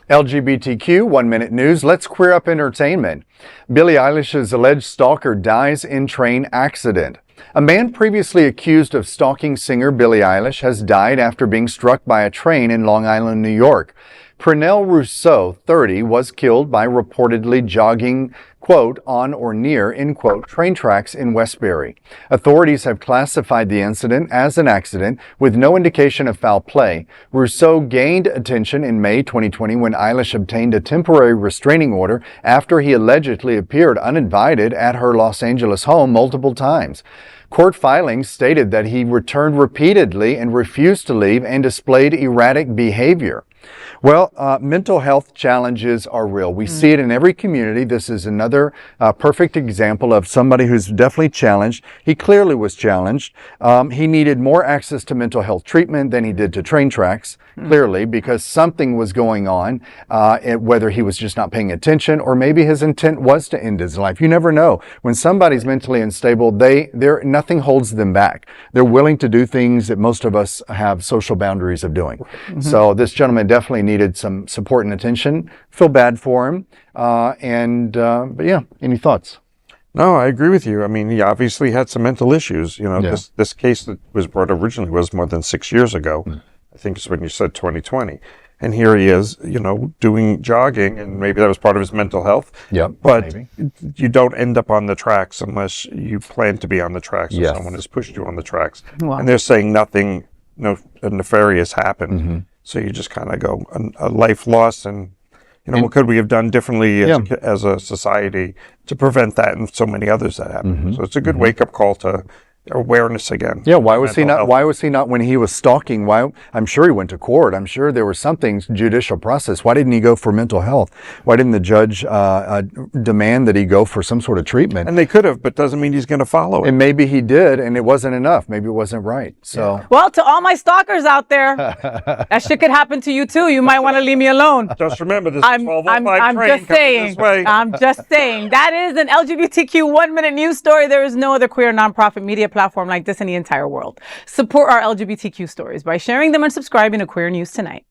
LGBTQ 1 Minute News. Let's queer up entertainment. Billie Eilish's alleged stalker dies in train accident. A man previously accused of stalking singer Billie Eilish has died after being struck by a train in Long Island, New York. Prenell Rousseau, 30, was killed by reportedly jogging, quote, on or near, end quote, train tracks in Westbury. Authorities have classified the incident as an accident with no indication of foul play. Rousseau gained attention in May 2020 when Eilish obtained a temporary restraining order after he allegedly appeared uninvited at her Los Angeles home multiple times. Court filings stated that he returned repeatedly and refused to leave and displayed erratic behavior. Well, mental health challenges are real. We see it in every community. This is another perfect example of somebody who's definitely challenged. He clearly was challenged. He needed more access to mental health treatment than he did to train tracks, clearly, because something was going on, whether he was just not paying attention or maybe his intent was to end his life. You never know. When somebody's mentally unstable, nothing holds them back. They're willing to do things that most of us have social boundaries of doing. So this gentleman definitely needed some support and attention. Feel bad for him. But yeah, any thoughts? No, I agree with you. I mean, he obviously had some mental issues. You know, this case that was brought originally was more than 6 years ago. I think it's when you said 2020. And here he is, you know, doing jogging, and maybe that was part of his mental health. Yep, but maybe. You don't end up on the tracks unless you plan to be on the tracks or someone has pushed you on the tracks. Wow. And they're saying nothing nefarious happened. So you just kind of go, a life lost, and you know, what could we have done differently as a society to prevent that and so many others that happen? So it's a good wake-up call to awareness again. Yeah, why was he not when he was stalking? Why? I'm sure he went to court. I'm sure there was something judicial process. Why didn't he go for mental health? Why didn't the judge demand that he go for some sort of treatment? And they could have, but doesn't mean he's going to follow it. And maybe he did, and it wasn't enough. Maybe it wasn't right. So well, to all my stalkers out there, that shit could happen to you too. You might want to leave me alone. Just remember this. I'm just saying. I'm just saying. That is an LGBTQ 1 Minute News story. There is no other queer nonprofit media platform like this in the entire world. Support our LGBTQ stories by sharing them and subscribing to Queer News Tonight.